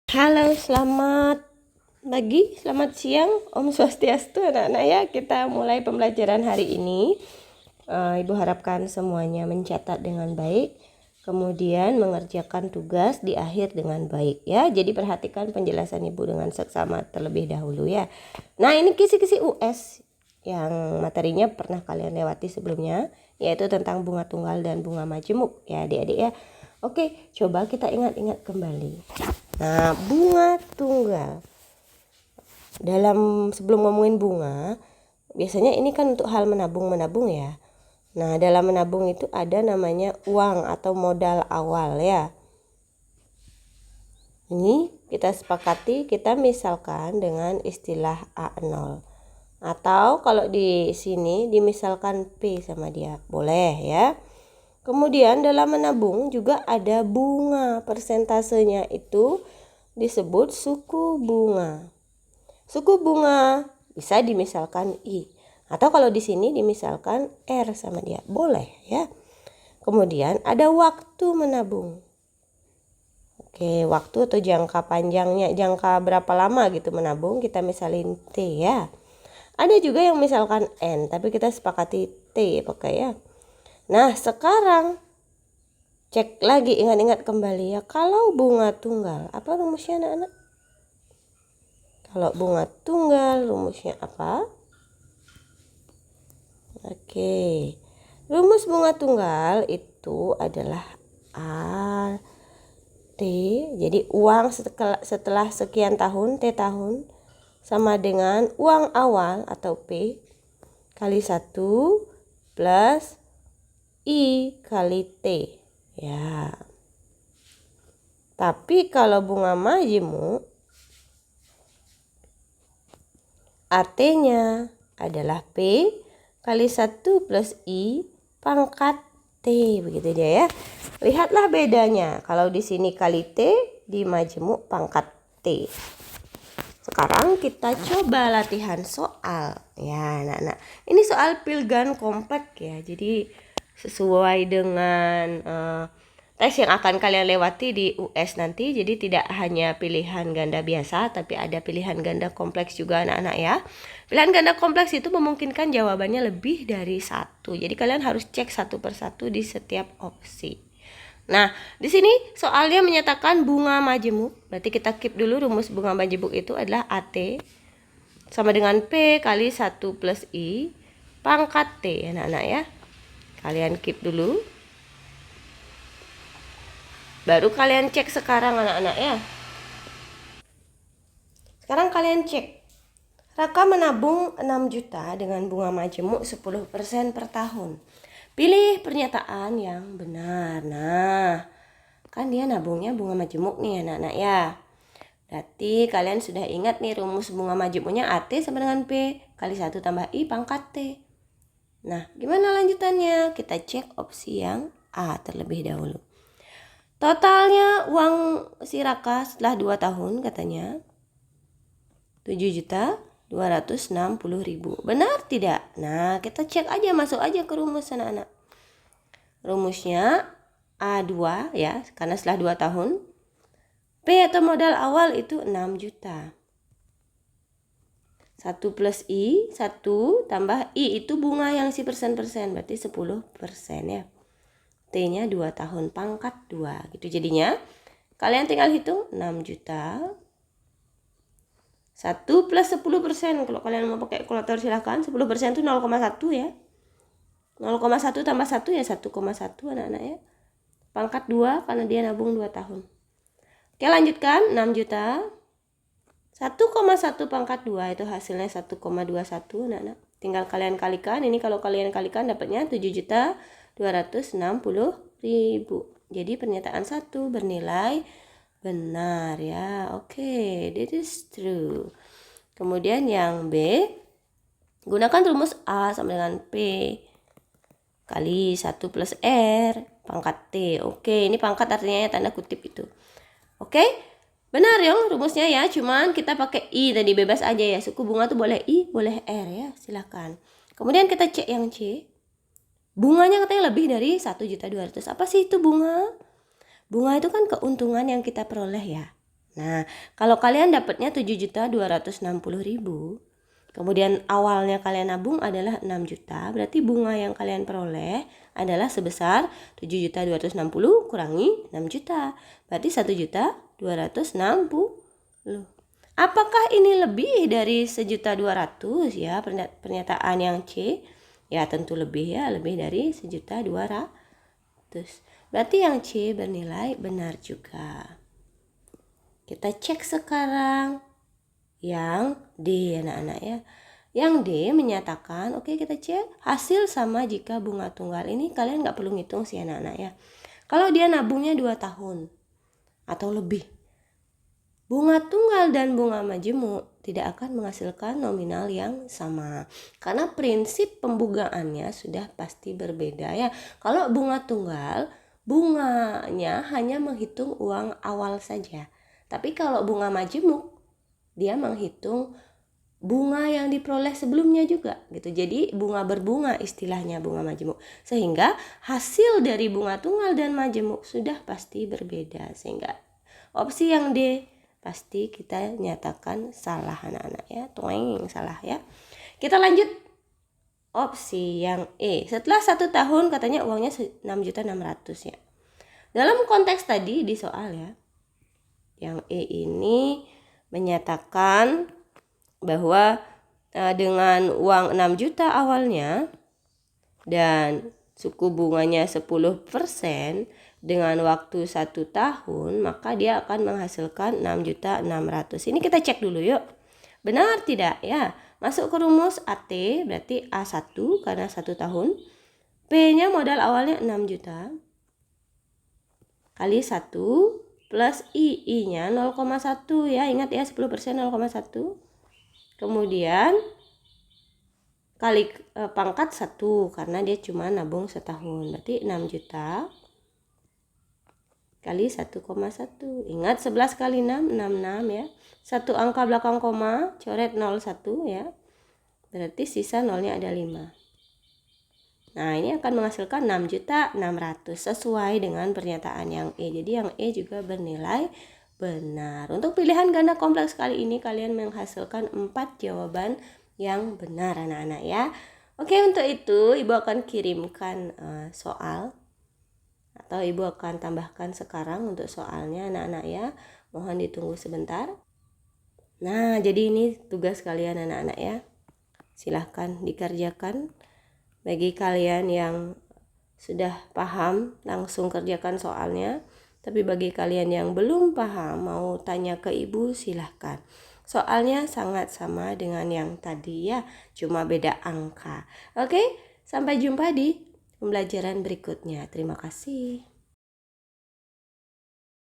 Halo, selamat pagi, selamat siang, Om Swastiastu anak-anak ya. Kita mulai pembelajaran hari ini. Ibu harapkan semuanya mencatat dengan baik, kemudian mengerjakan tugas di akhir dengan baik ya. Jadi perhatikan penjelasan Ibu dengan seksama terlebih dahulu ya. Nah, ini kisi-kisi US yang materinya pernah kalian lewati sebelumnya, yaitu tentang bunga tunggal dan bunga majemuk ya adik-adik ya. Oke, coba kita ingat-ingat kembali. Nah, bunga tunggal. Sebelum ngomongin bunga, biasanya ini kan untuk hal menabung ya. Nah, dalam menabung itu ada namanya uang atau modal awal ya. Ini kita sepakati, kita misalkan dengan istilah A0. Atau kalau di sini dimisalkan P sama dia. Boleh ya. Kemudian dalam menabung juga ada bunga. Persentasenya itu disebut suku bunga. Suku bunga bisa dimisalkan I. Atau kalau di sini dimisalkan R sama dia. Boleh ya. Kemudian ada waktu menabung. Oke, waktu atau jangka panjangnya, jangka berapa lama gitu menabung, kita misalin T ya. Ada juga yang misalkan N, tapi kita sepakati T pakai ya. Nah, sekarang cek lagi, ingat-ingat kembali ya. Kalau bunga tunggal, apa rumusnya anak-anak? Kalau bunga tunggal, rumusnya apa? Oke, rumus bunga tunggal itu adalah A T. Jadi uang setelah sekian tahun, T tahun, sama dengan uang awal atau P kali 1 plus I kali T. Ya. Tapi kalau bunga majemuk, artinya adalah P kali 1 plus I pangkat T. Begitu dia ya. Lihatlah bedanya. Kalau di sini kali T, di majemuk pangkat T. Sekarang kita coba latihan soal. Ya, anak-anak. Ini soal pilgan kompleks ya. Jadi sesuai dengan tes yang akan kalian lewati di US nanti. Jadi tidak hanya pilihan ganda biasa, tapi ada pilihan ganda kompleks juga anak-anak ya. Pilihan ganda kompleks itu memungkinkan jawabannya lebih dari satu. Jadi kalian harus cek satu persatu di setiap opsi. Nah, di sini soalnya menyatakan bunga majemuk. Berarti kita keep dulu rumus bunga majemuk itu adalah AT sama dengan P kali 1 plus I pangkat T, anak-anak ya. Kalian keep dulu. Baru kalian cek sekarang anak-anak ya. Sekarang kalian cek. Raka menabung 6 juta dengan bunga majemuk 10% per tahun. Pilih pernyataan yang benar. Nah, kan dia nabungnya bunga majemuk nih anak-anak ya. Berarti kalian sudah ingat nih rumus bunga majemuknya AT sama dengan P kali 1 tambah I pangkat T. Nah, gimana lanjutannya? Kita cek opsi yang A terlebih dahulu. Totalnya uang si Raka setelah 2 tahun katanya 7.260.000. Benar tidak? Nah, kita cek aja, masuk aja ke rumus anak-anak. Rumusnya A2 ya, karena setelah 2 tahun. P atau modal awal itu 6 juta. 1 plus I, 1 tambah I itu bunga yang si persen-persen, berarti 10% ya. T-nya 2 tahun, pangkat 2 gitu jadinya. Kalian tinggal hitung 6 juta. 1 plus 10%. Kalau kalian mau pakai kalkulator silahkan. 10% itu 0,1 ya. 0,1 tambah 1 ya 1,1 anak-anak ya. Pangkat 2 karena dia nabung 2 tahun. Oke, lanjutkan 6 juta. 1,1 pangkat 2 itu hasilnya 1,21 anak-anak. Tinggal kalian kalikan. Ini kalau kalian kalikan dapatnya 7.260.000. Jadi pernyataan 1 bernilai benar ya. Oke, this is true. Kemudian yang B, gunakan rumus A sama dengan P kali 1 plus R pangkat T. Oke, ini pangkat artinya ya tanda kutip itu. Oke, benar ya rumusnya ya. Cuman kita pakai I tadi, bebas aja ya. Suku bunga tuh boleh I, boleh R ya. Silahkan. Kemudian kita cek yang C. Bunganya katanya lebih dari 1.200.000. Apa sih itu bunga? Bunga itu kan keuntungan yang kita peroleh ya. Nah, kalau kalian dapatnya 7.260.000, kemudian awalnya kalian nabung adalah 6 juta, berarti bunga yang kalian peroleh adalah sebesar 7.260 kurangi 6 juta. Berarti 1.260.000. Apakah ini lebih dari 1.200.000 ya pernyataan yang C? Ya tentu lebih ya, lebih dari 1.200.000. Berarti yang C bernilai benar juga. Kita cek sekarang yang D anak-anak ya. Yang D menyatakan, oke kita cek hasil sama jika bunga tunggal. Ini kalian nggak perlu ngitung sih anak-anak ya. Kalau dia nabungnya 2 tahun atau lebih, bunga tunggal dan bunga majemuk tidak akan menghasilkan nominal yang sama. Karena prinsip pembugaannya sudah pasti berbeda ya. Kalau bunga tunggal, bunganya hanya menghitung uang awal saja. Tapi kalau bunga majemuk, dia menghitung bunga yang diperoleh sebelumnya juga gitu. Jadi bunga berbunga istilahnya bunga majemuk. Sehingga hasil dari bunga tunggal dan majemuk sudah pasti berbeda. Sehingga opsi yang D pasti kita nyatakan salah anak-anak ya. Toeng, salah ya. Kita lanjut opsi yang E. Setelah 1 tahun katanya uangnya 6.600.000 ya. Dalam konteks tadi di soal ya, yang E ini menyatakan bahwa dengan uang 6 juta awalnya dan suku bunganya 10% dengan waktu 1 tahun, maka dia akan menghasilkan 6.600.000. Ini kita cek dulu yuk. Benar tidak ya? Masuk ke rumus AT berarti A1 karena 1 tahun. P-nya modal awalnya 6 juta kali 1 plus I-nya 0,1 ya, ingat ya 10% 0,1. Kemudian kali pangkat 1 karena dia cuma nabung setahun, berarti 6 juta kali 1,1. Ingat 11 kali 6, 66 ya. Satu angka belakang koma, coret 01 ya. Berarti sisa nolnya ada 5. Nah, ini akan menghasilkan 6.600.000 sesuai dengan pernyataan yang E. Jadi yang E juga bernilai benar. Untuk pilihan ganda kompleks kali ini kalian menghasilkan 4 jawaban yang benar anak-anak ya. Oke, untuk itu Ibu akan kirimkan soal atau Ibu akan tambahkan sekarang untuk soalnya anak-anak ya. Mohon ditunggu sebentar. Nah, jadi ini tugas kalian anak-anak ya. Silahkan dikerjakan. Bagi kalian yang sudah paham, langsung kerjakan soalnya. Tapi bagi kalian yang belum paham, mau tanya ke ibu, silahkan. Soalnya sangat sama dengan yang tadi ya, cuma beda angka. Oke, sampai jumpa di pembelajaran berikutnya. Terima kasih.